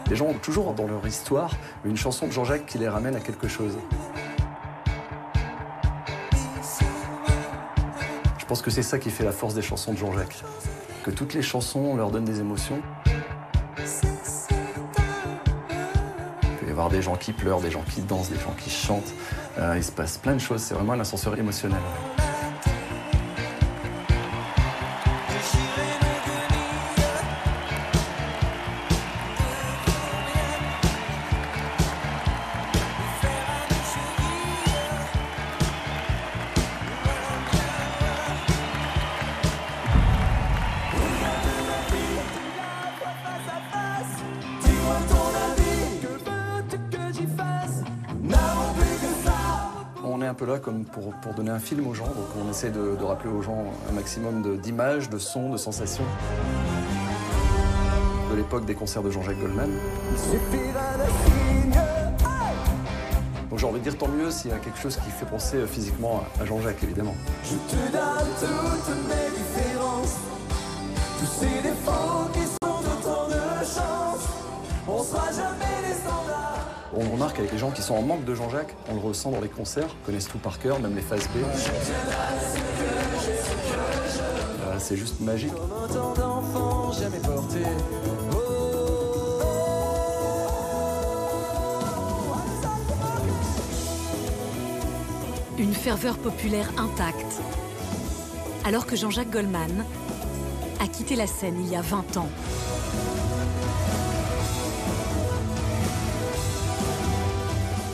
Les gens ont toujours dans leur histoire une chanson de Jean-Jacques qui les ramène à quelque chose. Je pense que c'est ça qui fait la force des chansons de Jean-Jacques. Que toutes les chansons leur donnent des émotions. Il peut y avoir des gens qui pleurent, des gens qui dansent, des gens qui chantent. Il se passe plein de choses, c'est vraiment un ascenseur émotionnel. On est un peu là comme pour donner un film aux gens, donc on essaie de rappeler aux gens un maximum d'images, de sons, de sensations. De l'époque des concerts de Jean-Jacques Goldman. Donc j'ai envie de dire tant mieux s'il y a quelque chose qui fait penser physiquement à Jean-Jacques, évidemment. Je te donne toutes mes différences, tous ces défauts qui sont autant de chance, on sera jamais les standards. On remarque avec les gens qui sont en manque de Jean-Jacques, on le ressent dans les concerts, connaissent tout par cœur, même les phases B. C'est juste magique. Une ferveur populaire intacte, alors que Jean-Jacques Goldman a quitté la scène il y a 20 ans.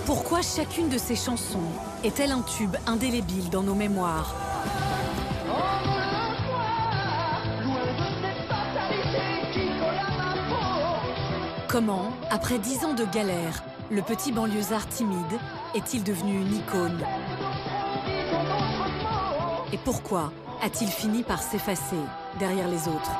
Pourquoi chacune de ces chansons est-elle un tube indélébile dans nos mémoires? Comment, après 10 ans de galère, le petit banlieusard timide est-il devenu une icône? Et pourquoi a-t-il fini par s'effacer derrière les autres?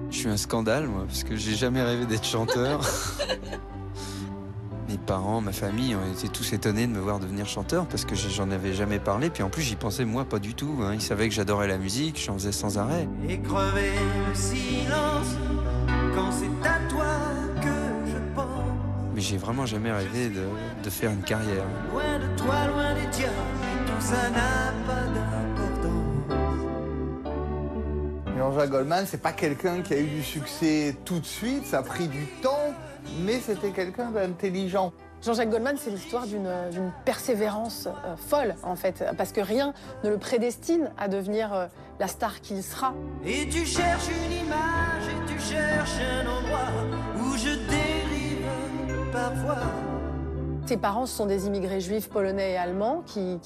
Je suis un scandale, moi, parce que j'ai jamais rêvé d'être chanteur. Mes parents, ma famille ont été tous étonnés de me voir devenir chanteur parce que j'en avais jamais parlé. Puis en plus, j'y pensais moi pas du tout. Ils savaient que j'adorais la musique, j'en faisais sans arrêt. Et crever le silence quand c'est à toi que je pense. Mais j'ai vraiment jamais rêvé de faire une carrière. Loin de toi, loin des tiens, tout ça n'a pas d'importance. Jean-Jacques Goldman, c'est pas quelqu'un qui a eu du succès tout de suite, ça a pris du temps, mais c'était quelqu'un d'intelligent. Jean-Jacques Goldman, c'est l'histoire d'une persévérance folle, en fait, parce que rien ne le prédestine à devenir la star qu'il sera. Et tu cherches une image, et tu cherches un endroit où je dérive parfois. Ses parents sont des immigrés juifs polonais et allemands qui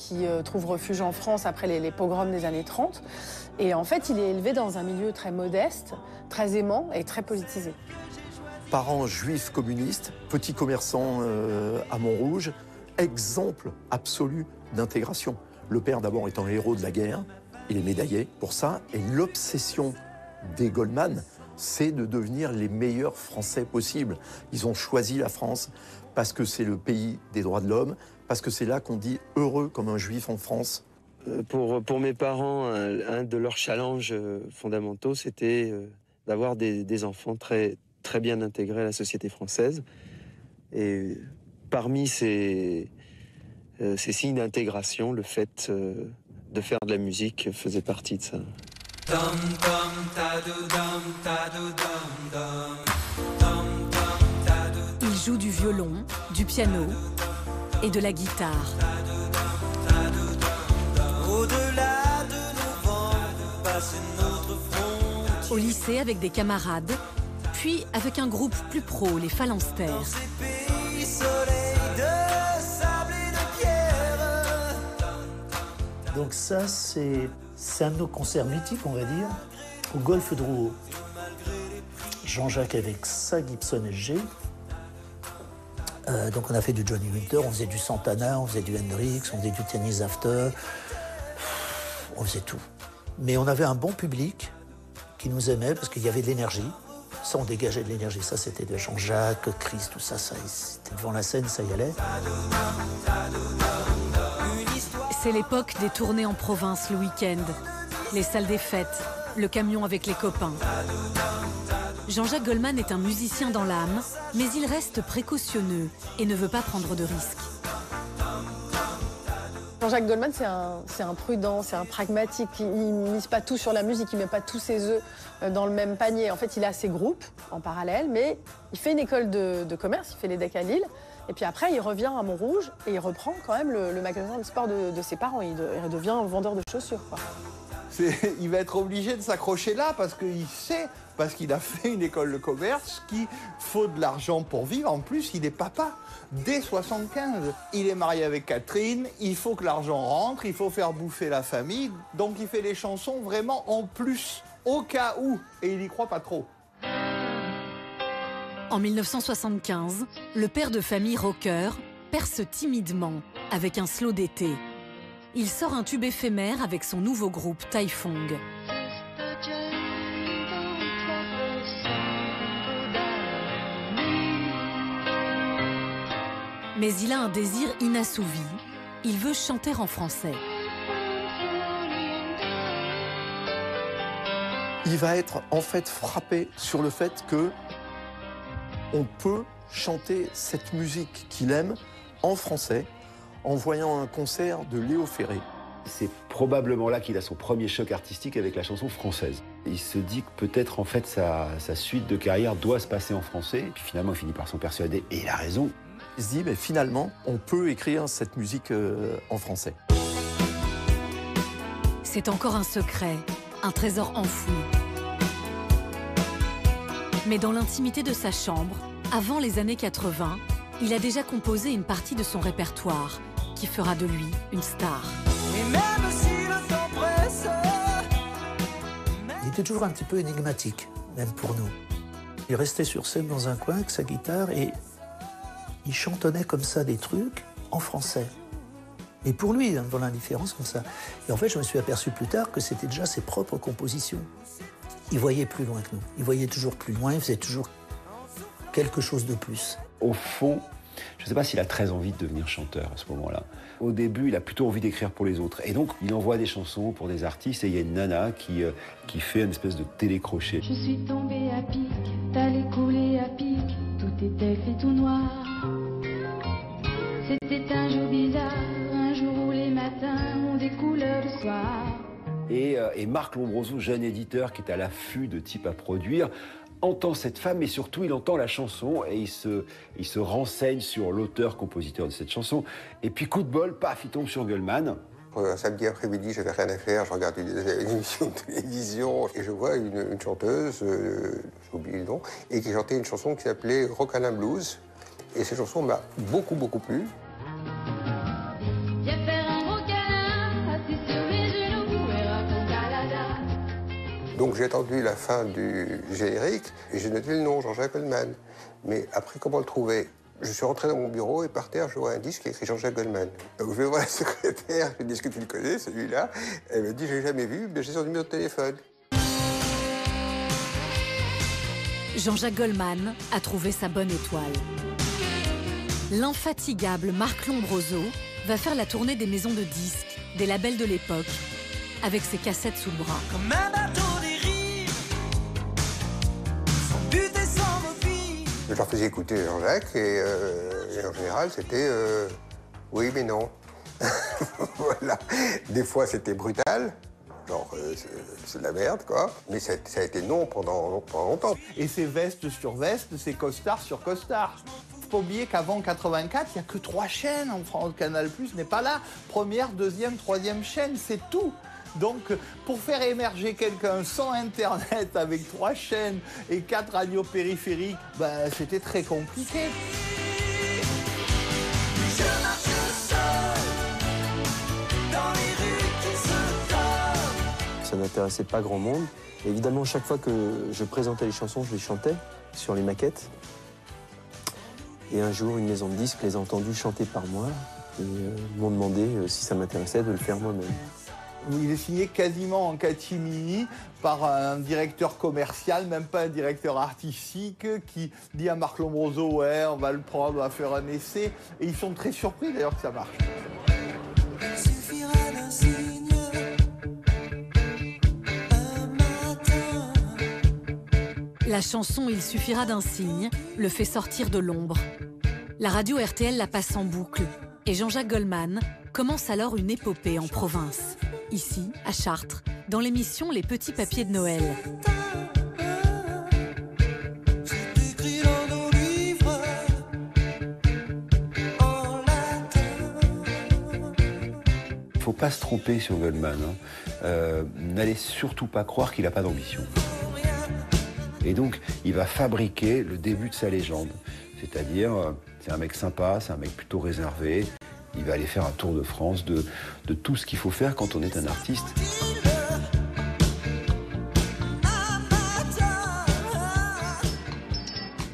trouvent refuge en France après les pogroms des années 30. Et en fait, il est élevé dans un milieu très modeste, très aimant et très politisé. Parents juifs communistes, petit commerçant à Montrouge, exemple absolu d'intégration. Le père d'abord étant héros de la guerre, il est médaillé pour ça, et l'obsession des Goldman, c'est de devenir les meilleurs Français possibles. Ils ont choisi la France parce que c'est le pays des droits de l'homme, parce que c'est là qu'on dit heureux comme un juif en France. Pour mes parents, un de leurs challenges fondamentaux, c'était d'avoir des enfants très bien intégrés à la société française. Et parmi ces signes d'intégration, le fait de faire de la musique faisait partie de ça. Il joue du violon, du piano et de la guitare. Au-delà de nos vents, passe notre front. Au lycée avec des camarades, puis avec un groupe plus pro, les Phalanstères. Dans ces pays soleil de sable et de pierre, Donc ça, c'est un de nos concerts mythiques, on va dire, au Golfe de Rouault. Jean-Jacques avec sa Gibson SG. Donc on a fait du Johnny Winter, on faisait du Santana, on faisait du Hendrix, on faisait du Tennis After. On faisait tout. Mais on avait un bon public qui nous aimait parce qu'il y avait de l'énergie. Ça, on dégageait de l'énergie. Ça, c'était de Jean-Jacques, Chris, tout ça. C'était devant la scène, ça y allait. C'est l'époque des tournées en province le week-end, les salles des fêtes, le camion avec les copains. Jean-Jacques Goldman est un musicien dans l'âme, mais il reste précautionneux et ne veut pas prendre de risques. Jean-Jacques Goldman, c'est un prudent, c'est un pragmatique. Il ne mise pas tout sur la musique, il ne met pas tous ses œufs dans le même panier. En fait, il a ses groupes en parallèle, mais il fait une école de commerce, il fait les decks à Lille. Et puis après, il revient à Montrouge et il reprend quand même le magasin de sport de ses parents. Il devient vendeur de chaussures, quoi. Il va être obligé de s'accrocher là parce qu'il sait, parce qu'il a fait une école de commerce, qu'il faut de l'argent pour vivre. En plus, il est papa. Dès 75, il est marié avec Catherine, il faut que l'argent rentre, il faut faire bouffer la famille. Donc il fait les chansons vraiment en plus, au cas où. Et il n'y croit pas trop. En 1975, le père de famille rocker perce timidement avec un slow d'été. Il sort un tube éphémère avec son nouveau groupe Taifong. Mais il a un désir inassouvi. Il veut chanter en français. Il va être en fait frappé sur le fait que on peut chanter cette musique qu'il aime en français en voyant un concert de Léo Ferré. C'est probablement là qu'il a son premier choc artistique avec la chanson française. Il se dit que peut-être en fait sa suite de carrière doit se passer en français. Et puis finalement, il finit par s'en persuader et il a raison. Il se dit, mais finalement, on peut écrire cette musique en français. C'est encore un secret, un trésor enfoui. Mais dans l'intimité de sa chambre, avant les années 80, il a déjà composé une partie de son répertoire qui fera de lui une star. Et même si le temps presse, Il était toujours un petit peu énigmatique, même pour nous. Il restait sur scène dans un coin avec sa guitare et il chantonnait comme ça des trucs en français. Et pour lui, dans l'indifférence comme ça. Et en fait, je me suis aperçu plus tard que c'était déjà ses propres compositions. Il voyait plus loin que nous. Il voyait toujours plus loin, il faisait toujours quelque chose de plus. Au fond, je ne sais pas s'il a très envie de devenir chanteur à ce moment-là. Au début, il a plutôt envie d'écrire pour les autres. Et donc, il envoie des chansons pour des artistes et il y a une nana qui fait une espèce de télécrochet. Je suis tombée à pic, t'allais couler à pic, tout était fait tout noir. C'était un jour bizarre, un jour où les matins ont des couleurs de soir. Et Marc Lombroso, jeune éditeur qui est à l'affût de types à produire, entend cette femme, mais surtout il entend la chanson et il se renseigne sur l'auteur-compositeur de cette chanson. Et puis coup de bol, paf, il tombe sur Goldman. Un samedi après-midi, j'avais rien à faire, je regarde une émission de télévision et je vois une chanteuse, j'ai oublié le nom, et qui chantait une chanson qui s'appelait Rockabilly Blues. Et cette chanson m'a beaucoup, beaucoup plu. Viens faire un gros câlin, assis sur mes genoux et raconte la. Donc j'ai attendu la fin du générique et j'ai noté le nom, Jean-Jacques Goldman. Mais après, comment le trouver? Je suis rentré dans mon bureau et par terre, je vois un disque écrit Jean-Jacques Goldman. Donc je vais voir la secrétaire, je lui dis, est-ce que tu le connais, celui-là? Elle me dit, je l'ai jamais vu, mais j'ai son numéro de téléphone. Jean-Jacques Goldman a trouvé sa bonne étoile. L'infatigable Marc Lombroso va faire la tournée des maisons de disques, des labels de l'époque, avec ses cassettes sous le bras. comme un bateau dérive, sans but et sans mobile. Je leur faisais écouter Jean-Jacques et en général, c'était oui, mais non. Voilà. Des fois, c'était brutal. Genre, c'est de la merde, quoi. Mais ça a été non pendant longtemps. Et c'est veste sur veste, c'est costard sur costard. Faut pas oublier qu'avant 84, il n'y a que 3 chaînes en France. Canal+ n'est pas là. Première, deuxième, troisième chaîne, c'est tout. Donc, pour faire émerger quelqu'un sans Internet, avec 3 chaînes et 4 radios périphériques, ben, c'était très compliqué. Je marche seul dans les rues qui ça n'intéressait pas grand monde. Et évidemment, chaque fois que je présentais les chansons, je les chantais sur les maquettes. Et un jour, une maison de disques les a entendus chanter par moi et m'ont demandé si ça m'intéressait de le faire moi-même. Il est signé quasiment en catimini par un directeur commercial, même pas un directeur artistique, qui dit à Marc Lombroso, ouais, on va le prendre, on va faire un essai. Et ils sont très surpris d'ailleurs que ça marche. La chanson « Il suffira d'un signe » le fait sortir de l'ombre. La radio RTL la passe en boucle et Jean-Jacques Goldman commence alors une épopée en province. Ici, à Chartres, dans l'émission Les Petits Papiers de Noël. Il ne faut pas se tromper sur Goldman. N'allez surtout pas croire qu'il n'a pas d'ambition. Et donc, il va fabriquer le début de sa légende. C'est-à-dire, c'est un mec sympa, c'est un mec plutôt réservé. Il va aller faire un tour de France de tout ce qu'il faut faire quand on est un artiste.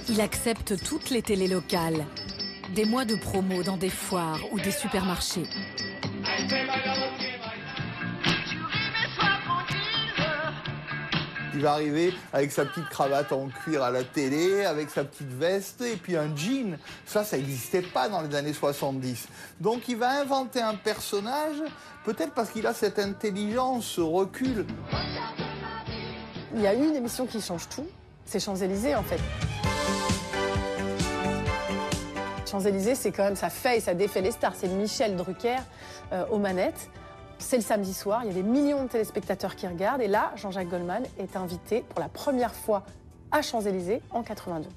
Il accepte toutes les télés locales. Des mois de promo dans des foires ou des supermarchés. Il va arriver avec sa petite cravate en cuir à la télé, avec sa petite veste et puis un jean. Ça n'existait pas dans les années 70. Donc il va inventer un personnage, peut-être parce qu'il a cette intelligence, ce recul. Il y a une émission qui change tout, c'est Champs-Élysées en fait. Champs-Élysées, c'est quand même, ça fait et ça défait les stars. C'est Michel Drucker aux manettes. C'est le samedi soir, il y a des millions de téléspectateurs qui regardent. Et là, Jean-Jacques Goldman est invité pour la première fois à Champs-Élysées en 82.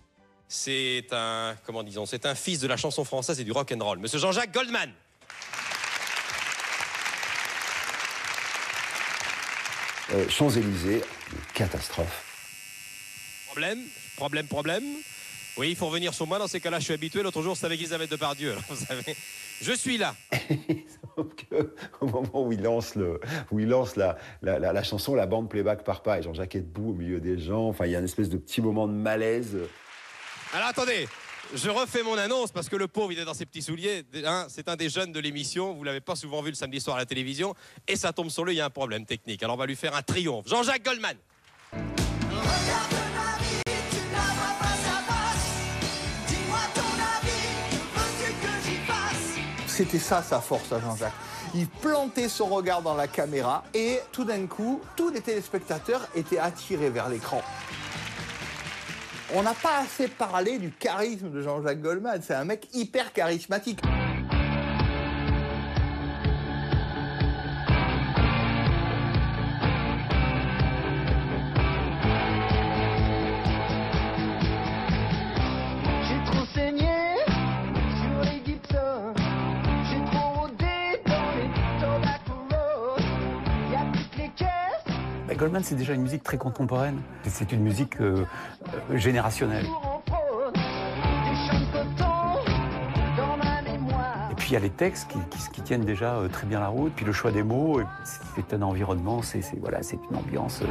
C'est un, comment disons, c'est un fils de la chanson française et du rock and roll. Monsieur Jean-Jacques Goldman. Champs-Élysées, catastrophe. Problème. Oui, il faut revenir sur moi, dans ces cas-là, je suis habitué. L'autre jour, c'était avec Elisabeth Depardieu, alors, vous savez. Je suis là. Sauf qu'au moment où il lance la chanson, la bande playback part pas, et Jean-Jacques est debout au milieu des gens. Enfin, il y a une espèce de petit moment de malaise. Alors, attendez, je refais mon annonce, parce que le pauvre, il est dans ses petits souliers. Hein, c'est un des jeunes de l'émission, vous l'avez pas souvent vu le samedi soir à la télévision, et ça tombe sur lui, il y a un problème technique. Alors, on va lui faire un triomphe. Jean-Jacques Goldman. C'était ça sa force à Jean-Jacques. Il plantait son regard dans la caméra et tout d'un coup, tous les téléspectateurs étaient attirés vers l'écran. On n'a pas assez parlé du charisme de Jean-Jacques Goldman. C'est un mec hyper charismatique. Goldman, c'est déjà une musique très contemporaine. C'est une musique générationnelle. Et puis il y a les textes qui tiennent déjà très bien la route. Puis le choix des mots, c'est un environnement, c'est une ambiance.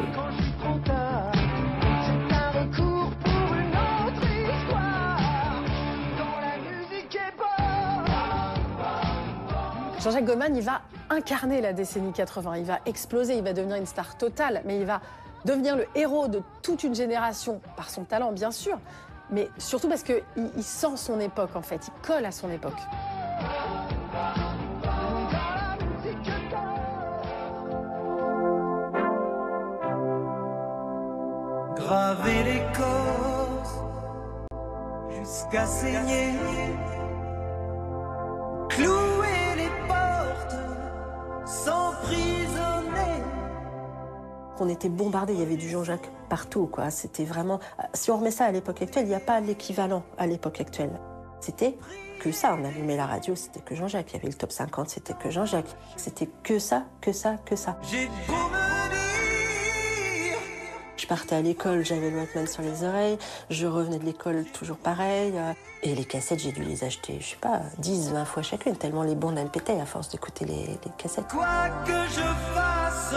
Jean-Jacques Goldman, il va incarner la décennie 80, il va exploser, il va devenir une star totale, mais il va devenir le héros de toute une génération, par son talent bien sûr, mais surtout parce qu'il sent son époque en fait, il colle à son époque. Graver les corps jusqu'à saigner, clouer les portes, s'emprisonner. On était bombardés, il y avait du Jean-Jacques partout, quoi. C'était vraiment... Si on remet ça à l'époque actuelle, il n'y a pas l'équivalent à l'époque actuelle. C'était que ça, on allumait la radio, c'était que Jean-Jacques. Il y avait le top 50, c'était que Jean-Jacques. C'était que ça, que ça, que ça. J'ai beau me dire. Je partais à l'école, j'avais le Walkman sur les oreilles. Je revenais de l'école, toujours pareil. Et les cassettes, j'ai dû les acheter, je sais pas, 10, 20 fois chacune, tellement les bandes elles pétaient à force d'écouter les cassettes. Quoi que je fasse,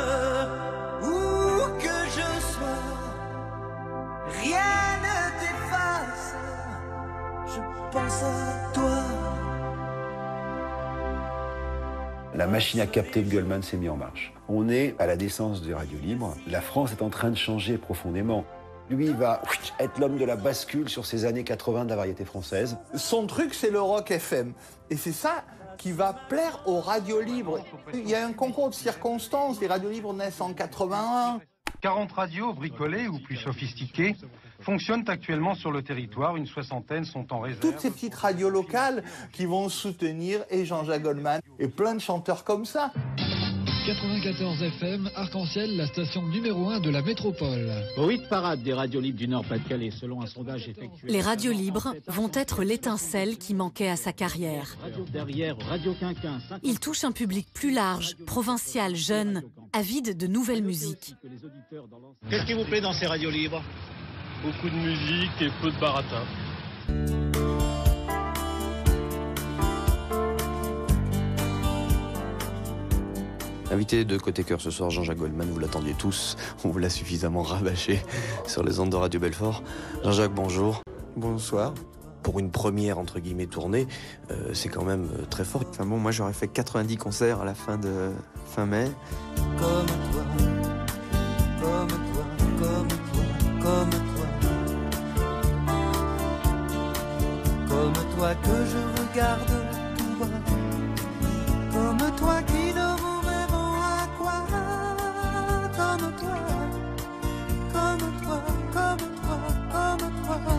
la machine à capter de Goldman s'est mise en marche. On est à la naissance des radios libres. La France est en train de changer profondément. Lui, il va être l'homme de la bascule sur ces années 80 de la variété française. Son truc, c'est le rock FM. Et c'est ça qui va plaire aux radios libres. Il y a un concours de circonstances. Les radios libres naissent en 81. 40 radios bricolées ou plus sophistiquées fonctionnent actuellement sur le territoire. Une soixantaine sont en réserve. Toutes ces petites radios locales qui vont soutenir et Jean-Jacques Goldman et plein de chanteurs comme ça. 94 FM, Arc-en-Ciel, la station numéro 1 de la métropole. Au hit parade des radios libres du Nord-Pas-de-Calais, selon un sondage effectué... Les radios libres vont être l'étincelle qui manquait à sa carrière. Radio derrière, Radio Quinquin... Il touche un public plus large, provincial, jeune, avide de nouvelles musiques. Qu'est-ce qui vous plaît dans ces radios libres? Beaucoup de musique et peu de baratin. Invité de Côté Cœur ce soir, Jean-Jacques Goldman, vous l'attendiez tous, on vous l'a suffisamment rabâché sur les ondes de Radio Belfort. Jean-Jacques, bonjour. Bonsoir. Pour une première, entre guillemets, tournée, c'est quand même très fort. Enfin bon, moi j'aurais fait 90 concerts à la fin mai. Comme toi, comme toi, comme toi, comme toi. Comme toi que je regarde tout bas. Comme toi qui ne vous rêvons à quoi. Comme toi, comme toi, comme toi, comme toi.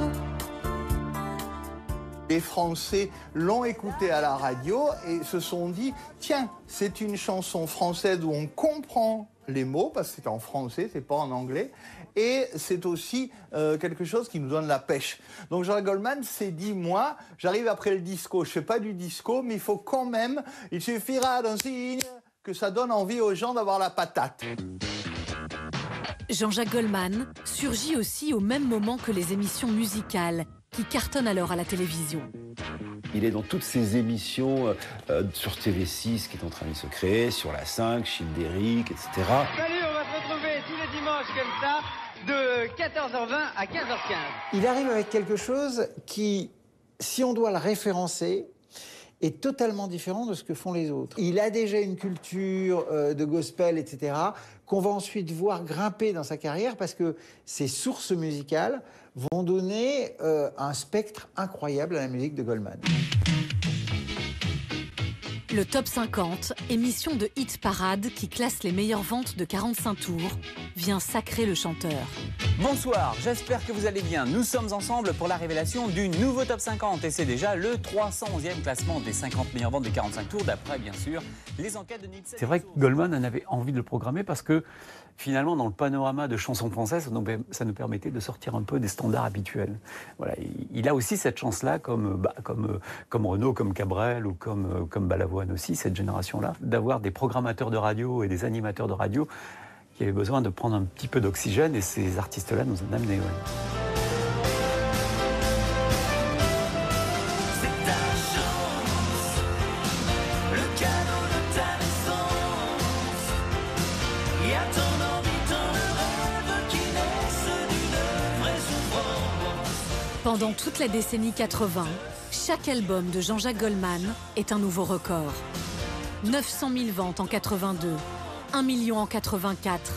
Les Français l'ont écouté à la radio et se sont dit, tiens, c'est une chanson française où on comprend les mots, parce que c'est en français, c'est pas en anglais, et c'est aussi quelque chose qui nous donne la pêche. Donc Jean-Jacques Goldman s'est dit, moi, j'arrive après le disco, je fais pas du disco, mais il faut quand même, il suffira d'un signe que ça donne envie aux gens d'avoir la patate. Jean-Jacques Goldman surgit aussi au même moment que les émissions musicales, qui cartonnent alors à la télévision. Il est dans toutes ces émissions sur TV6 qui est en train de se créer, sur la 5, Childéric, etc. Salut, on va se retrouver tous les dimanches comme ça, de 14h20 à 15h15. Il arrive avec quelque chose qui, si on doit le référencer, est totalement différent de ce que font les autres. Il a déjà une culture de gospel, etc., qu'on va ensuite voir grimper dans sa carrière parce que ses sources musicales vont donner un spectre incroyable à la musique de Goldman. Le Top 50, émission de hit parade qui classe les meilleures ventes de 45 tours, vient sacrer le chanteur. Bonsoir, j'espère que vous allez bien. Nous sommes ensemble pour la révélation du nouveau Top 50 et c'est déjà le 311e classement des 50 meilleures ventes de 45 tours d'après bien sûr les enquêtes de Nielsen. C'est vrai que Goldman en avait envie de le programmer parce que finalement dans le panorama de chansons françaises, ça nous permettait de sortir un peu des standards habituels. Voilà, il a aussi cette chance-là comme Renaud, comme Cabrel ou comme Balavoine aussi, cette génération-là, d'avoir des programmateurs de radio et des animateurs de radio qui avaient besoin de prendre un petit peu d'oxygène et ces artistes-là nous en amenaient. Ouais. Pendant toute la décennie 80, chaque album de Jean-Jacques Goldman est un nouveau record. 900 000 ventes en 82, 1 million en 84,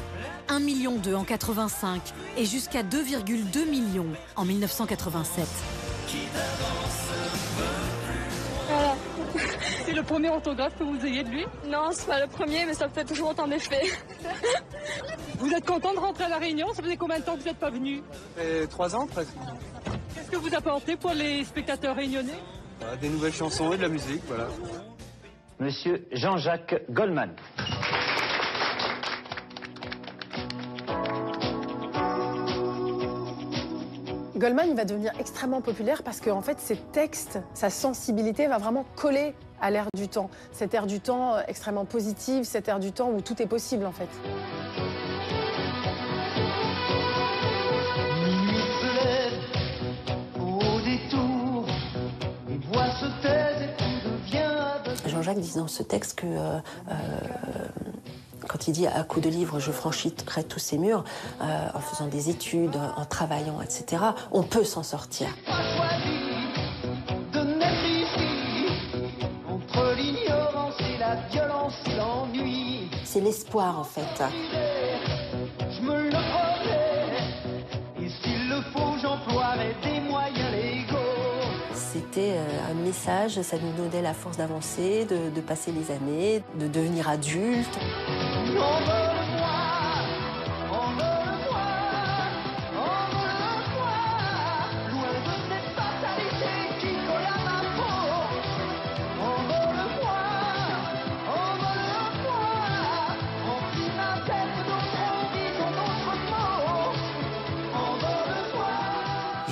1,2 million en 85 et jusqu'à 2,2 millions en 1987. Voilà. C'est le premier autographe que vous ayez de lui? Non, c'est pas le premier, mais ça me fait toujours autant d'effet. Vous êtes content de rentrer à La Réunion? Ça faisait combien de temps que vous n'êtes pas venu? 3 ans presque. Qu'est-ce que vous apportez pour les spectateurs réunionnais? Des nouvelles chansons et de la musique, voilà. Monsieur Jean-Jacques Goldman. Goldman, il va devenir extrêmement populaire parce que en fait, ses textes, sa sensibilité va vraiment coller à l'ère du temps. Cette ère du temps extrêmement positive, cette ère du temps où tout est possible en fait. Minuit se lève au détour, les voix se taisent et tout devient... Jean-Jacques dit dans ce texte que quand il dit à coups de livres, je franchirai tous ces murs, en faisant des études, en travaillant, etc., on peut s'en sortir. De naître ici, entre l'ignorance et la violence c'est l'espoir en fait. Je me le promets, et s'il le faut, j'emploierai des moyens légaux. C'était un message, ça nous donnait la force d'avancer, de passer les années, de devenir adulte.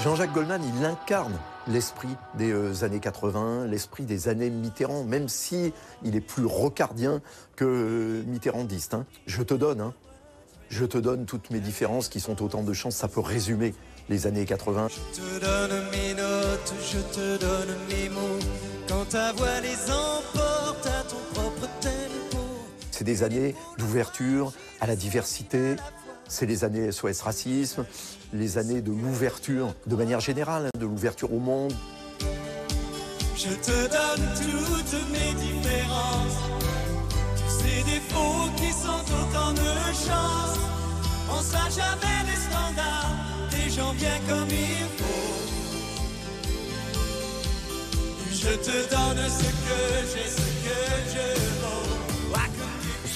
Jean-Jacques Goldman, il incarne l'esprit des années 80, l'esprit des années Mitterrand, même si il est plus rocardien que mitterrandiste. Hein. Je te donne toutes mes différences qui sont autant de chances, ça peut résumer les années 80. Je te donne mes notes, je te donne mes mots, quand ta voix les emporte à ton propre tempo. C'est des années d'ouverture à la diversité. C'est les années SOS Racisme, les années de l'ouverture, de manière générale, de l'ouverture au monde. Je te donne toutes mes différences, tous ces défauts qui sont autant de chances. On sera jamais des standards, des gens bien comme il faut. Je te donne ce que j'ai, ce que je vaux.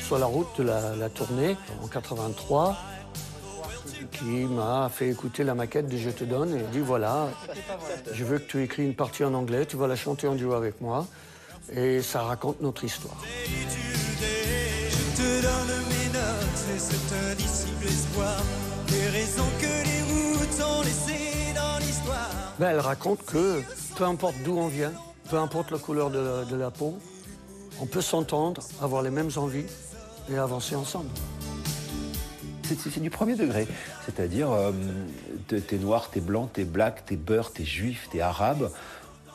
Sur la route de la tournée, en 83, qui m'a fait écouter la maquette de Je te donne et dit voilà, je veux que tu écris une partie en anglais, tu vas la chanter en duo avec moi et ça raconte notre histoire. Je te donne mes notes et cet indicible espoir, les raisons que les routes ont laissées dans l'histoire. Ben, elle raconte que peu importe d'où on vient, peu importe la couleur de la peau, on peut s'entendre, avoir les mêmes envies et avancer ensemble. C'est du premier degré, c'est-à-dire t'es noir, t'es blanc, t'es black, t'es beurre, t'es juif, t'es arabe,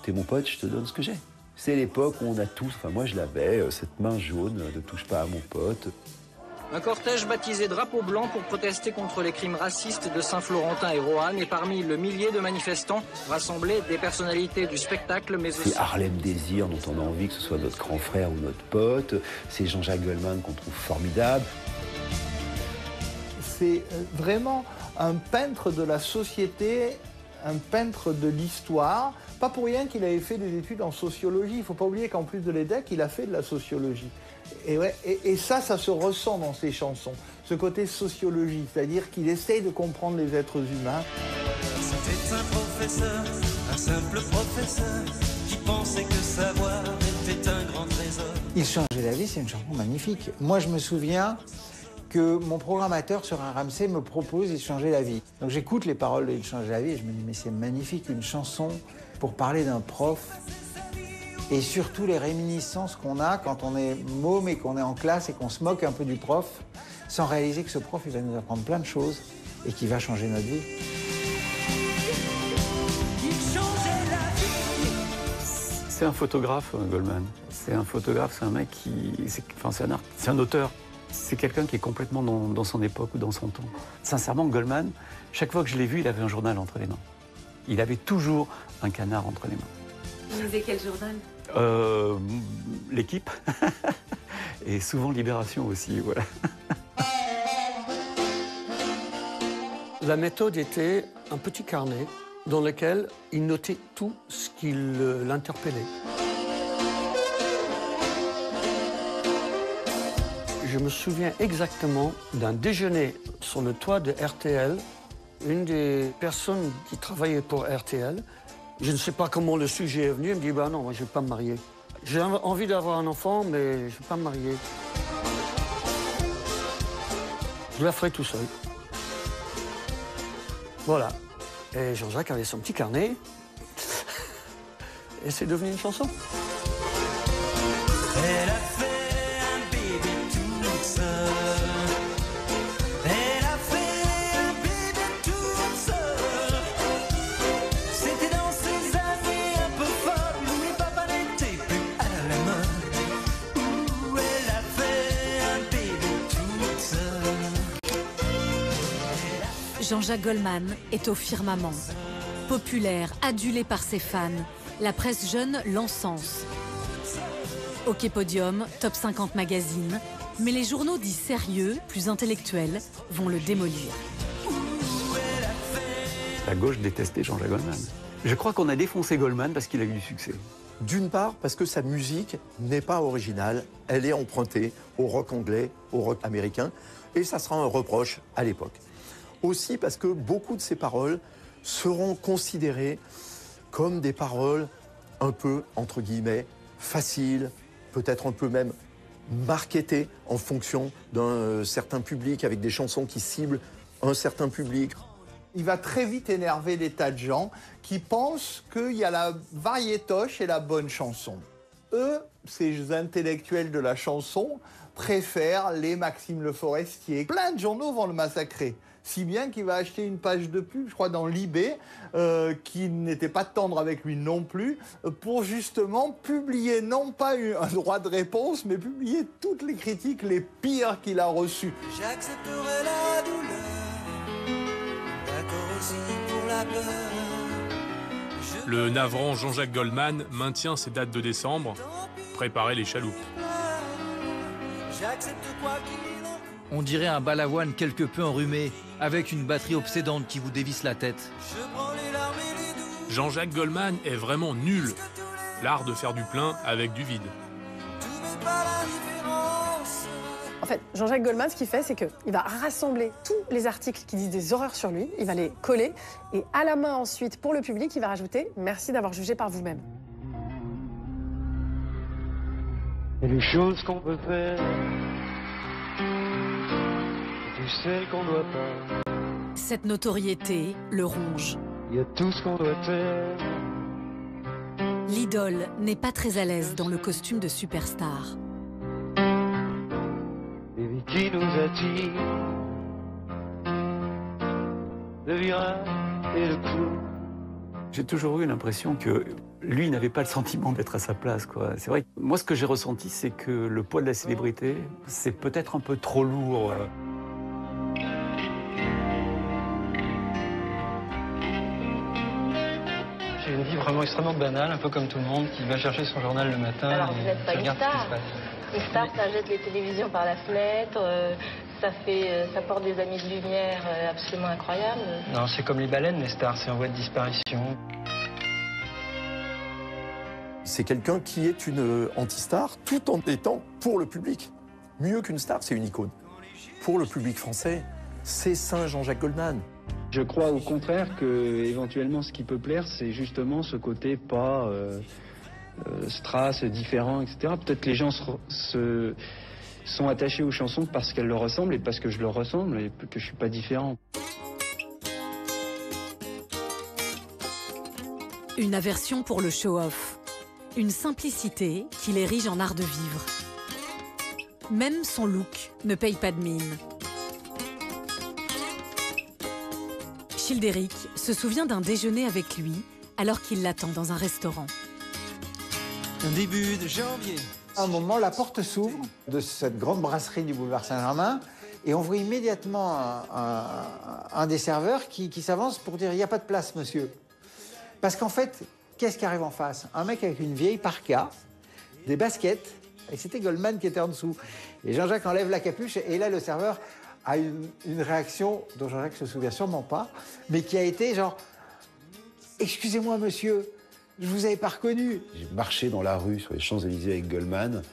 t'es mon pote, je te donne ce que j'ai. C'est l'époque où on a tous, enfin moi je l'avais, cette main jaune, ne touche pas à mon pote. Un cortège baptisé Drapeau Blanc pour protester contre les crimes racistes de Saint-Florentin et Roanne, et parmi le millier de manifestants rassemblés des personnalités du spectacle, mais aussi... C'est Harlem Désir dont on a envie que ce soit notre grand frère ou notre pote, c'est Jean-Jacques Goldman qu'on trouve formidable. C'est vraiment un peintre de la société, un peintre de l'histoire. Pas pour rien qu'il avait fait des études en sociologie. Il ne faut pas oublier qu'en plus de l'EDEC, il a fait de la sociologie. Et ça se ressent dans ses chansons. Ce côté sociologie, c'est-à-dire qu'il essaye de comprendre les êtres humains. C'était un professeur, un simple professeur, qui pensait que savoir était un grand trésor. Il changeait la vie, c'est une chanson magnifique. Moi, je me souviens que mon programmateur sur RMC me propose Il changeait la vie. Donc j'écoute les paroles de Il changeait la vie et je me dis mais c'est magnifique, une chanson pour parler d'un prof et surtout les réminiscences qu'on a quand on est môme et qu'on est en classe et qu'on se moque un peu du prof sans réaliser que ce prof il va nous apprendre plein de choses et qu'il va changer notre vie. C'est un photographe, Goldman. C'est un photographe, c'est un mec qui... c'est un auteur. C'est quelqu'un qui est complètement dans son époque ou dans son temps. Sincèrement, Goldman, chaque fois que je l'ai vu, il avait un journal entre les mains. Il avait toujours un canard entre les mains. Vous lisez quel journal ? L'Équipe. Et souvent Libération aussi, voilà. La méthode était un petit carnet dans lequel il notait tout ce qui l'interpellait. Je me souviens exactement d'un déjeuner sur le toit de RTL. Une des personnes qui travaillait pour RTL, je ne sais pas comment le sujet est venu, elle me dit bah non, moi je ne vais pas me marier. J'ai envie d'avoir un enfant, mais je ne vais pas me marier. Je la ferai tout seul. Voilà. Et Jean-Jacques avait son petit carnet. Et c'est devenu une chanson. Elle a fait un bébé toute seule. Elle a fait un bébé toute seule. C'était dans ces années un peu folles où les papas n'étaient plus à la mode. Où elle a fait un bébé toute seule. Jean-Jacques Goldman est au firmament. Populaire, adulé par ses fans, la presse jeune l'encense. Hockey Podium, Top 50 Magazine, Mais les journaux dits sérieux, plus intellectuels, vont le démolir. La gauche détestait Jean-Jacques Goldman. Je crois qu'on a défoncé Goldman parce qu'il a eu du succès. D'une part, parce que sa musique n'est pas originale, elle est empruntée au rock anglais, au rock américain, et ça sera un reproche à l'époque. Aussi parce que beaucoup de ses paroles seront considérées comme des paroles un peu, entre guillemets, faciles, peut-être un peu même marketées en fonction d'un certain public, avec des chansons qui ciblent un certain public. Il va très vite énerver des tas de gens qui pensent qu'il y a la variétoche et la bonne chanson. Eux, ces intellectuels de la chanson, préfèrent les Maxime Le Forestier. Plein de journaux vont le massacrer. Si bien qu'il va acheter une page de pub, je crois, dans l'IB, qui n'était pas tendre avec lui non plus, pour justement publier, non pas un droit de réponse, mais publier toutes les critiques les pires qu'il a reçues. J'accepterai la douleur, d'accord aussi pour la peur. Le navrant Jean-Jacques Goldman maintient ses dates de décembre. Préparez les chaloupes. J'accepte quoi qu'il en coûte. On dirait un balavoine quelque peu enrhumé, avec une batterie obsédante qui vous dévisse la tête. Je prends les larmes et les doutes. Jean-Jacques Goldman est vraiment nul. L'art de faire du plein avec du vide. En fait, Jean-Jacques Goldman, ce qu'il fait, c'est qu'il va rassembler tous les articles qui disent des horreurs sur lui, il va les coller, et à la main ensuite, pour le public, il va rajouter « Merci d'avoir jugé par vous-même ». Et les choses qu'on peut faire, et tu sais qu'on doit pas. Cette notoriété le ronge. Il y a tout ce qu'on doit faire. L'idole n'est pas très à l'aise dans le costume de superstar. Les vies qui nous attirent, le virage et le coup. J'ai toujours eu l'impression que lui n'avait pas le sentiment d'être à sa place, quoi. C'est vrai que moi, ce que j'ai ressenti, c'est que le poids de la célébrité, c'est peut-être un peu trop lourd. J'ai une vie vraiment extrêmement banale, un peu comme tout le monde, qui va chercher son journal le matin. Alors, vous n'êtes pas une star. Une star, ça jette les télévisions par la fenêtre, ça porte des amis de lumière absolument incroyables. Non, c'est comme les baleines, les stars, c'est en voie de disparition. C'est quelqu'un qui est une anti-star tout en étant pour le public. Mieux qu'une star, c'est une icône. Pour le public français, c'est Saint Jean-Jacques Goldman. Je crois au contraire que éventuellement ce qui peut plaire, c'est justement ce côté pas strass, différent, etc. Peut-être que les gens sont attachés aux chansons parce qu'elles leur ressemblent et parce que je leur ressemble et que je suis pas différent. Une aversion pour le show-off. Une simplicité qui l'érige en art de vivre. Même son look ne paye pas de mine. Childéric se souvient d'un déjeuner avec lui alors qu'il l'attend dans un restaurant. Un début de janvier. À un moment, la porte s'ouvre de cette grande brasserie du boulevard Saint-Germain et on voit immédiatement un des serveurs qui s'avance pour dire « il n'y a pas de place, monsieur ». Parce qu'en fait, qu'est-ce qui arrive en face? Un mec avec une vieille parka, des baskets, et c'était Goldman qui était en dessous. Et Jean-Jacques enlève la capuche et là, le serveur a une réaction dont Jean-Jacques se souvient sûrement pas, mais qui a été genre « excusez-moi, monsieur ». Je vous avais pas reconnu. J'ai marché dans la rue sur les Champs-Élysées avec Goldman.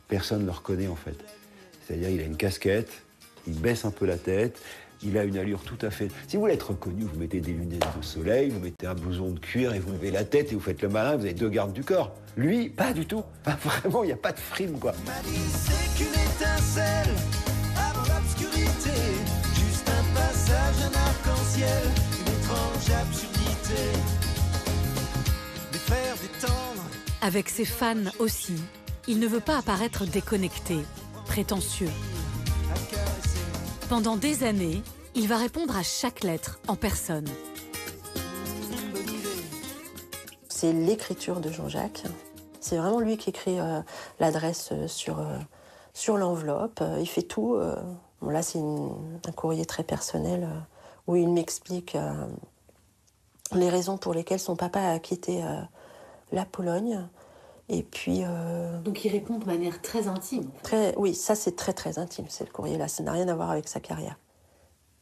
Personne ne le reconnaît en fait. C'est-à-dire il a une casquette, il baisse un peu la tête, il a une allure tout à fait... Si vous voulez être reconnu, vous mettez des lunettes de soleil, vous mettez un blouson de cuir et vous levez la tête et vous faites le malin, vous avez 2 gardes du corps. Lui, pas du tout. Enfin, vraiment, il n'y a pas de frime, quoi. C'est qu'une étincelle avant l'obscurité, juste un passage, un arc-en-ciel, une étrange absurdité. Avec ses fans aussi, il ne veut pas apparaître déconnecté, prétentieux. Pendant des années, il va répondre à chaque lettre en personne. C'est l'écriture de Jean-Jacques. C'est vraiment lui qui écrit l'adresse sur l'enveloppe. Il fait tout. Bon, là, c'est un courrier très personnel où il m'explique les raisons pour lesquelles son papa a quitté la Pologne. Et puis... Donc il répond de manière très intime. Oui, ça c'est très très intime, c'est le courrier-là. Ça n'a rien à voir avec sa carrière.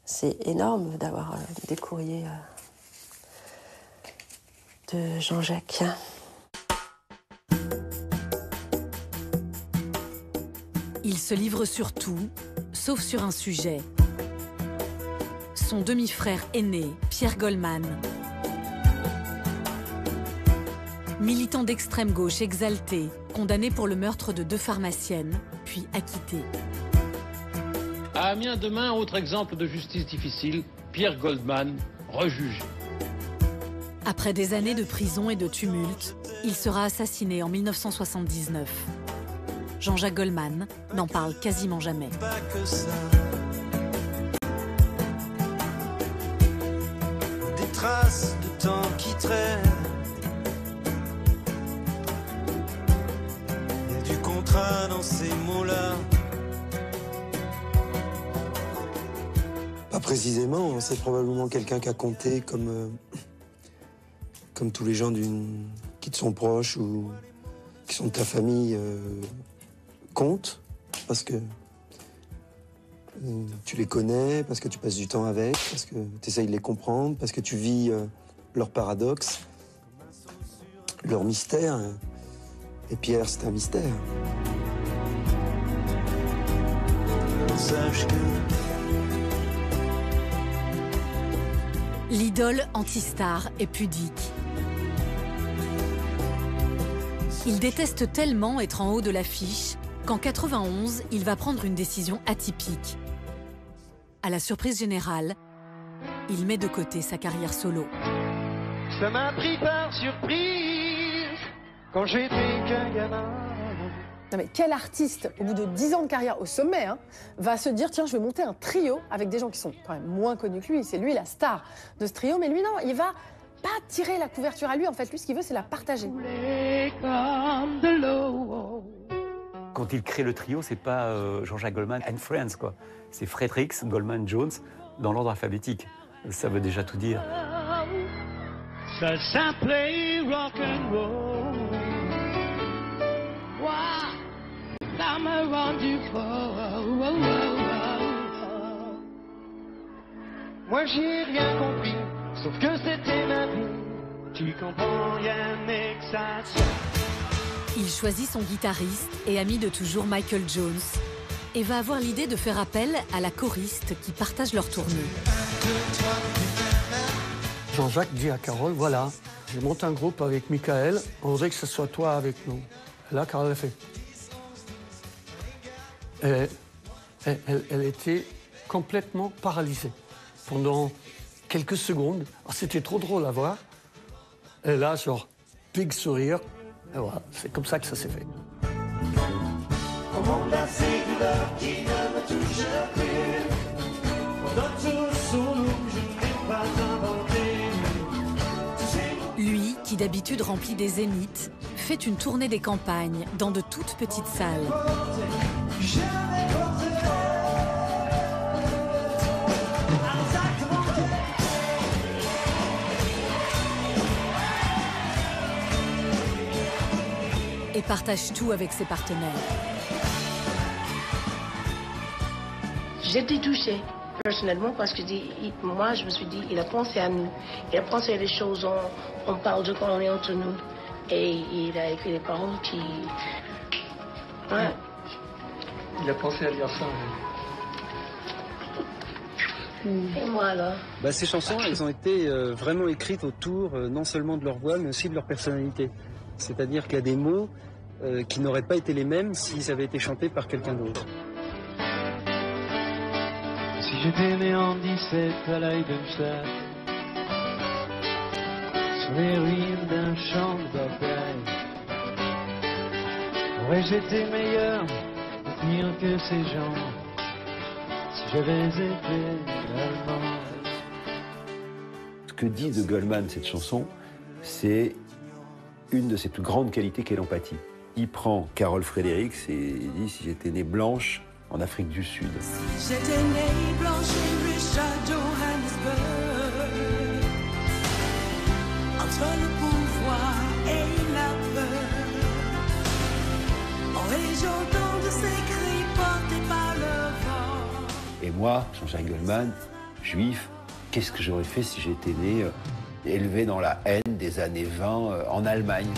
C'est énorme d'avoir des courriers de Jean-Jacques. Il se livre sur tout, sauf sur un sujet. Son demi-frère aîné, Pierre Goldman. Militant d'extrême gauche exalté, condamné pour le meurtre de 2 pharmaciennes, puis acquitté. À Amiens demain, autre exemple de justice difficile, Pierre Goldman, rejugé. Après des années de prison et de tumulte, il sera assassiné en 1979. Jean-Jacques Goldman n'en parle quasiment jamais. Pas que ça. Des traces de temps qui traînent. Et du contrat dans ces mots-là. Pas précisément, c'est probablement quelqu'un qui a compté comme tous les gens qui te sont proches ou qui sont de ta famille comptent, parce que tu les connais, parce que tu passes du temps avec, parce que tu essayes de les comprendre, parce que tu vis leurs paradoxes, leurs mystères. Et Pierre, c'est un mystère. Sache que l'idole anti-star est pudique. Il déteste tellement être en haut de l'affiche qu'en 91, il va prendre une décision atypique. À la surprise générale, il met de côté sa carrière solo. Ça m'a pris par surprise quand j'étais qu'un gamin. Non mais quel artiste, au bout de 10 ans de carrière au sommet, hein, va se dire tiens, je vais monter un trio avec des gens qui sont quand même moins connus que lui. C'est lui la star de ce trio, mais lui non, il va pas tirer la couverture à lui. En fait, lui, ce qu'il veut, c'est la partager. Quand il crée le trio, c'est pas Jean-Jacques Goldman and Friends, quoi. C'est Fredericks, Goldman, Jones, dans l'ordre alphabétique. Ça veut déjà tout dire. Ça s'appelait rock'n'roll. I'm around you for. Moi j'ai rien compris, sauf que c'était ma vie. Tu comprends rien mais que ça. Il choisit son guitariste et ami de toujours Michael Jones et va avoir l'idée de faire appel à la choriste qui partage leur tournée. Jean-Jacques dit à Carole, voilà, je monte un groupe avec Michael, on voudrait que ce soit toi avec nous. Et là, Carole a fait. Elle était complètement paralysée pendant quelques secondes. C'était trop drôle à voir. Et là, genre, big sourire. Et voilà, c'est comme ça que ça s'est fait. Lui, qui d'habitude remplit des zéniths, fait une tournée des campagnes dans de toutes petites salles. Et partage tout avec ses partenaires. J'étais touchée, personnellement, parce que moi, je me suis dit, il a pensé à nous. Il a pensé à des choses, on parle de quand on est entre nous. Et il a écrit des paroles qui... Ouais. Il a pensé à lire ça. Et moi, alors Ces chansons, elles ont été vraiment écrites autour non seulement de leur voix, mais aussi de leur personnalité. C'est-à-dire qu'il y a des mots qui n'auraient pas été les mêmes s'ils avaient été chantés par quelqu'un d'autre. Si j'étais né en 17 à Leidenstadt, sur les ruines d'un champ de bataille, aurais-je été meilleur ou pire que ces gens si j'avais été allemand? Ce que dit de Goldman cette chanson, c'est une de ses plus grandes qualités qu'est l'empathie. Il prend Carole Fredericks et il dit « Si j'étais née blanche en Afrique du Sud ». Si j'étais née blanche et riche à Johannesburg, entre le pouvoir et la peur, moi, Jean-Jacques Goldman, juif, qu'est-ce que j'aurais fait si j'étais né, élevé dans la haine des années 20 en Allemagne?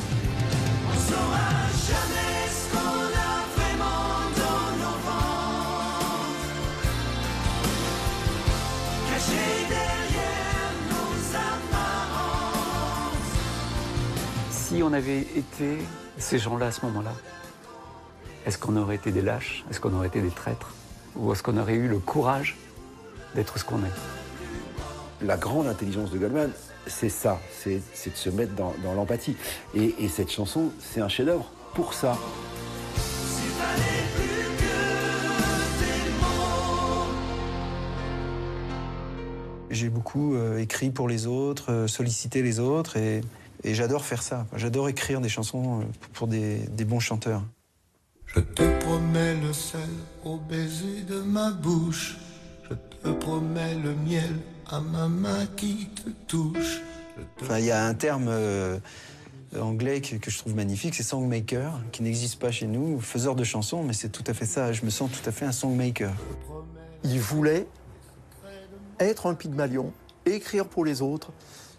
On saura jamais ce qu'on a vraiment dans nos ventres, caché derrière nos apparences. Si on avait été ces gens-là à ce moment-là, est-ce qu'on aurait été des lâches? Est-ce qu'on aurait été des traîtres? Ou est-ce qu'on aurait eu le courage d'être ce qu'on est? La grande intelligence de Goldman, c'est ça, c'est de se mettre dans l'empathie. Et cette chanson, c'est un chef-d'œuvre pour ça. S'il fallait plus que des mots. J'ai beaucoup écrit pour les autres, sollicité les autres, et j'adore faire ça. J'adore écrire des chansons pour des bons chanteurs. Je te promets le sel au baiser de ma bouche. Je te promets le miel à ma main qui te touche. Enfin, il y a un terme anglais que je trouve magnifique, c'est songmaker, qui n'existe pas chez nous, faiseur de chansons, mais c'est tout à fait ça. Je me sens tout à fait un songmaker. Il voulait être un Pygmalion, écrire pour les autres,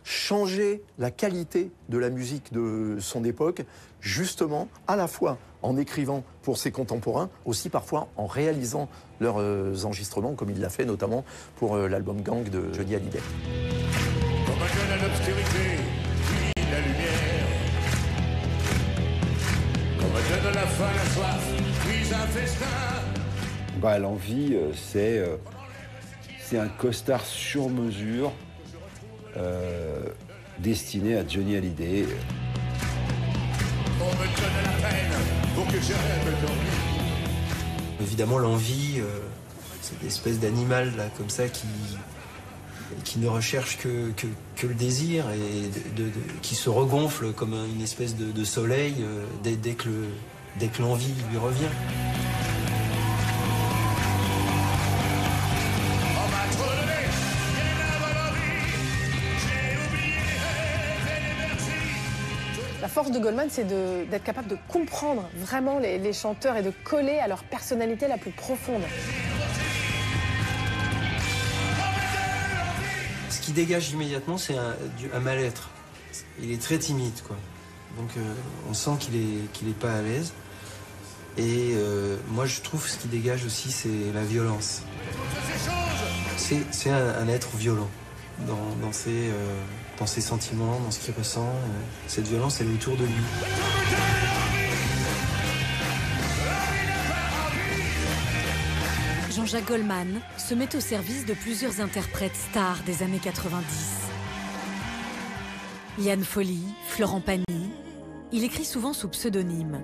changer la qualité de la musique de son époque, justement, à la fois en écrivant pour ses contemporains, aussi parfois en réalisant leurs enregistrements, comme il l'a fait notamment pour l'album Gang de Johnny Hallyday. Comme un jeune à l'obscurité, puis la lumière. Comme un jeune à la faim, la soif, puis un festin. L'envie, c'est un costard sur mesure destiné à Johnny Hallyday. On me donne la peine pour que j'arrête de dormir. Évidemment, l'envie, c'est une espèce d'animal là, comme ça, qui ne recherche que le désir et qui se regonfle comme une espèce de soleil dès que l'envie lui revient. La force de Goldman, c'est d'être capable de comprendre vraiment les chanteurs et de coller à leur personnalité la plus profonde. Ce qui dégage immédiatement, c'est un mal-être. Il est très timide, quoi. Donc on sent qu'il est pas à l'aise. Et moi, je trouve ce qui dégage aussi, c'est la violence. C'est un être violent dans ses sentiments, dans ce qu'il ressent. Cette violence, elle est autour de lui. Jean-Jacques Goldman se met au service de plusieurs interprètes stars des années 90. Liane Folly, Florent Pagny. Il écrit souvent sous pseudonyme.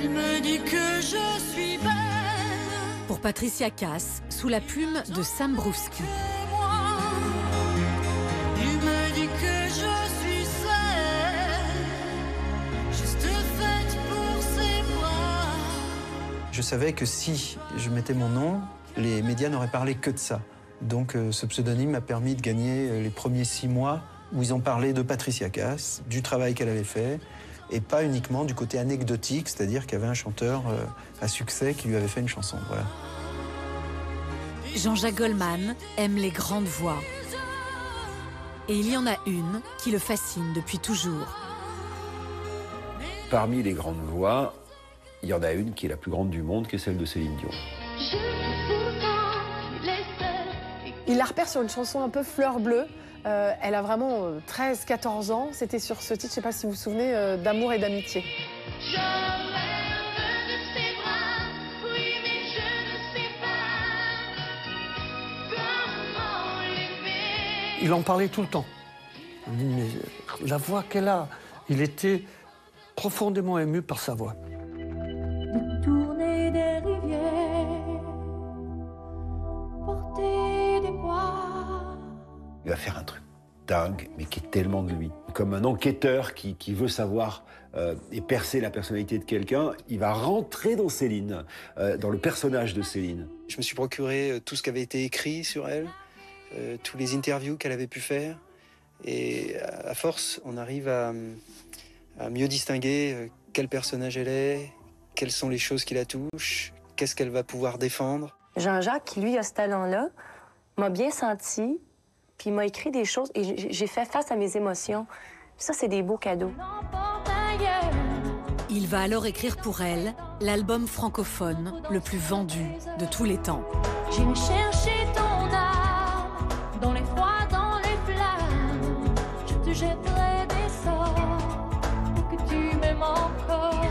Il me dit que je suis belle. Pour Patricia Cass, sous la plume de Sam Brousky. Il me dit que je suis seule, juste faite pour ses bras. Je savais que si je mettais mon nom, les médias n'auraient parlé que de ça. Donc ce pseudonyme m'a permis de gagner les premiers 6 mois où ils ont parlé de Patricia Cass, du travail qu'elle avait fait, et pas uniquement du côté anecdotique, c'est-à-dire qu'il y avait un chanteur à succès qui lui avait fait une chanson. Voilà. Jean-Jacques Goldman aime les grandes voix. Et il y en a une qui le fascine depuis toujours. Parmi les grandes voix, il y en a une qui est la plus grande du monde, qui est celle de Céline Dion. Il la repère sur une chanson un peu fleur bleue. Elle a vraiment 13-14 ans. C'était sur ce titre, je ne sais pas si vous vous souvenez, d'Amour et d'amitié. Il en parlait tout le temps. Mais la voix qu'elle a, il était profondément ému par sa voix. Tourner des rivières, porter des bois. Il va faire un truc dingue, mais qui est tellement de lui. Comme un enquêteur qui veut savoir et percer la personnalité de quelqu'un, il va rentrer dans Céline, dans le personnage de Céline. Je me suis procuré tout ce qui avait été écrit sur elle, tous les interviews qu'elle avait pu faire. Et à force, on arrive à mieux distinguer quel personnage elle est, quelles sont les choses qui la touchent, qu'est-ce qu'elle va pouvoir défendre. Jean-Jacques, qui lui a ce talent-là, m'a bien senti, puis il m'a écrit des choses et j'ai fait face à mes émotions. Ça, c'est des beaux cadeaux. Il va alors écrire pour elle l'album francophone le plus vendu de tous les temps. J'irai chercher ton âme, dans les froids, dans les flammes. Je te jetterai des sorts pour que tu m'aimes encore.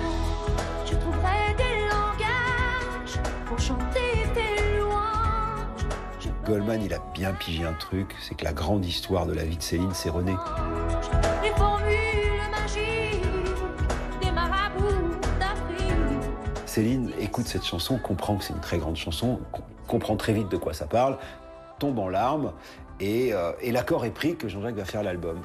Je trouverai des langages pour chanter tes louanges. Goldman, il a bien pigé un truc, c'est que la grande histoire de la vie de Céline, c'est René. Les formules magiques des marabouts d'Afrique. Céline écoute cette chanson, comprend que c'est une très grande chanson, comprend très vite de quoi ça parle, tombe en larmes, et l'accord est pris que Jean-Jacques va faire l'album.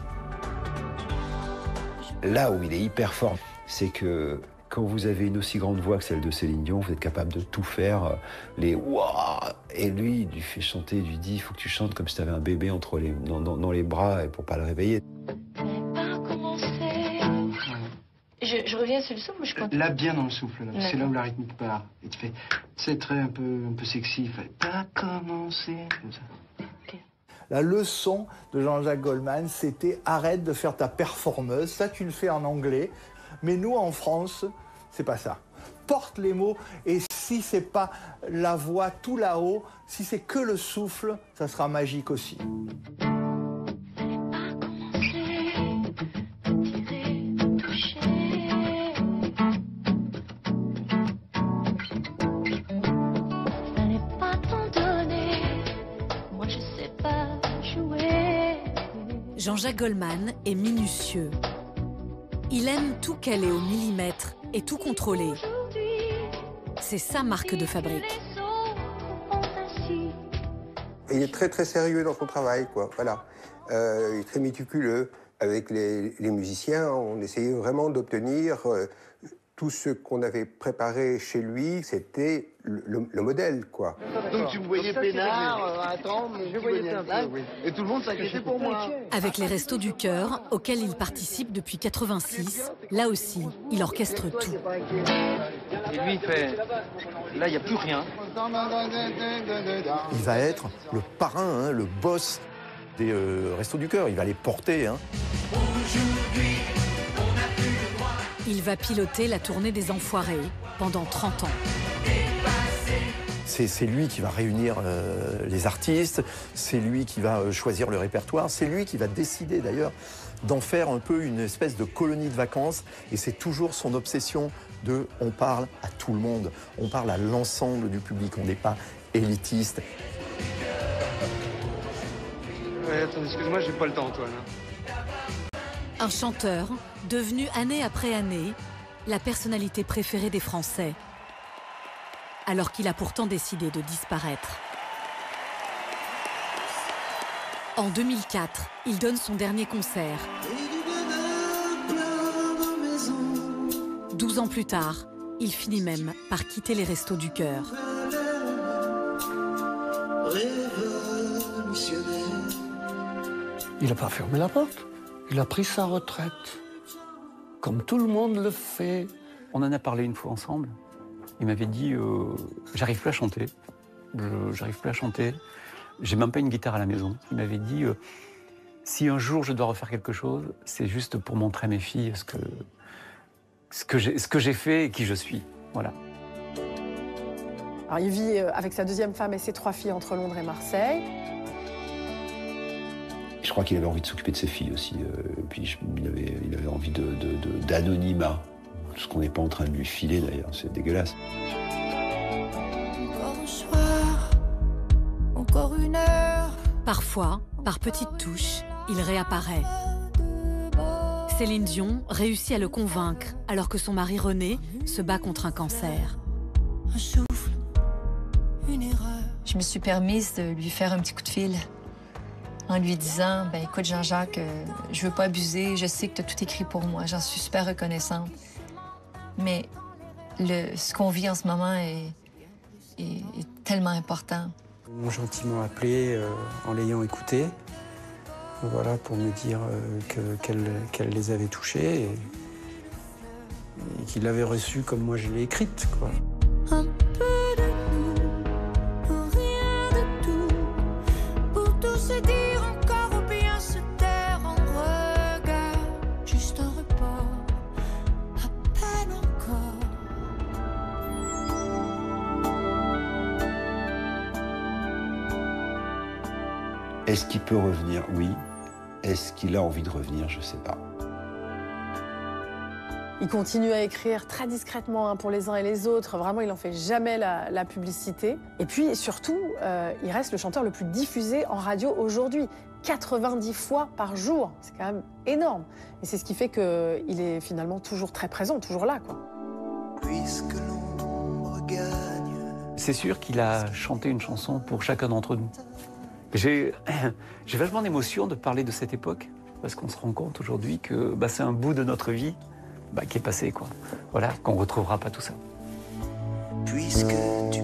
Là où il est hyper fort, c'est que quand vous avez une aussi grande voix que celle de Céline Dion, vous êtes capable de tout faire, les ouah, et lui, il lui fait chanter, il lui dit, il faut que tu chantes comme si tu avais un bébé dans les bras et pour pas le réveiller. Je reviens sur le souffle, je compte. Là, bien dans le souffle, là. C'est là où la rythmique part. Et tu fais, c'est très un peu sexy, il fait pas commencer, comme ça. La leçon de Jean-Jacques Goldman, c'était arrête de faire ta performeuse. Ça, tu le fais en anglais. Mais nous, en France, c'est pas ça. Porte les mots, et si c'est pas la voix tout là-haut, si c'est que le souffle, ça sera magique aussi. Jean-Jacques Goldman est minutieux. Il aime tout caler au millimètre et tout contrôler. C'est sa marque de fabrique. Il est très très sérieux dans son travail, quoi. Voilà. Il est très méticuleux. Avec les musiciens, on essayait vraiment d'obtenir tout ce qu'on avait préparé chez lui, c'était le modèle, quoi. Donc tu me voyais peinard, attends, je voyais plein oui. Et tout le monde s'inquiétait pour moi. Avec les Restos du Cœur, auxquels il participe depuis 86, là aussi, il orchestre tout. Et lui, il fait... Là, il n'y a plus rien. Il va être le parrain, le boss des Restos du Cœur. Il va les porter. Il va piloter la tournée des Enfoirés pendant 30 ans. C'est lui qui va réunir les artistes, c'est lui qui va choisir le répertoire, c'est lui qui va décider d'ailleurs d'en faire un peu une espèce de colonie de vacances. Et c'est toujours son obsession de on parle à tout le monde, on parle à l'ensemble du public, on n'est pas élitiste. Ouais, attends, excuse-moi, j'ai pas le temps, Antoine. Un chanteur devenu année après année la personnalité préférée des Français, alors qu'il a pourtant décidé de disparaître. En 2004, il donne son dernier concert. 12 ans plus tard, il finit même par quitter les Restos du Cœur. Il n'a pas fermé la porte. Il a pris sa retraite. Comme tout le monde le fait. On en a parlé une fois ensemble. Il m'avait dit j'arrive plus à chanter. J'arrive plus à chanter. J'ai même pas une guitare à la maison. Il m'avait dit si un jour je dois refaire quelque chose, c'est juste pour montrer à mes filles ce que j'ai fait et qui je suis. Voilà. Alors, il vit avec sa deuxième femme et ses 3 filles entre Londres et Marseille. Je crois qu'il avait envie de s'occuper de ses filles aussi. Puis il avait envie d'anonymat. Ce qu'on n'est pas en train de lui filer d'ailleurs, c'est dégueulasse. Encore un soir, encore une heure. Parfois, par petites touches, il réapparaît. Céline Dion réussit à le convaincre alors que son mari René se bat contre un cancer. Un souffle, une erreur. Je me suis permise de lui faire un petit coup de fil en lui disant « Écoute Jean-Jacques, je veux pas abuser, je sais que tu as tout écrit pour moi, j'en suis super reconnaissante. Mais ce qu'on vit en ce moment est tellement important. » Ils m'ont gentiment appelé en l'ayant écouté, voilà, pour me dire qu'elle les avait touchés et qu'il l'avait reçue comme moi je l'ai écrite, quoi. Un peu de nous, Est-ce qu'il peut revenir? Oui. Est-ce qu'il a envie de revenir? Je ne sais pas. Il continue à écrire très discrètement hein, pour les uns et les autres. Vraiment, il n'en fait jamais la publicité. Et puis, surtout, il reste le chanteur le plus diffusé en radio aujourd'hui. 90 fois par jour. C'est quand même énorme. Et c'est ce qui fait qu'il est finalement toujours très présent, toujours là, quoi. Puisque l'ombre gagne. C'est sûr qu'il a chanté une chanson pour chacun d'entre nous. J'ai vachement d'émotion de parler de cette époque, parce qu'on se rend compte aujourd'hui que c'est un bout de notre vie qui est passé, quoi. Voilà, qu'on ne retrouvera pas tout ça. Puisque tu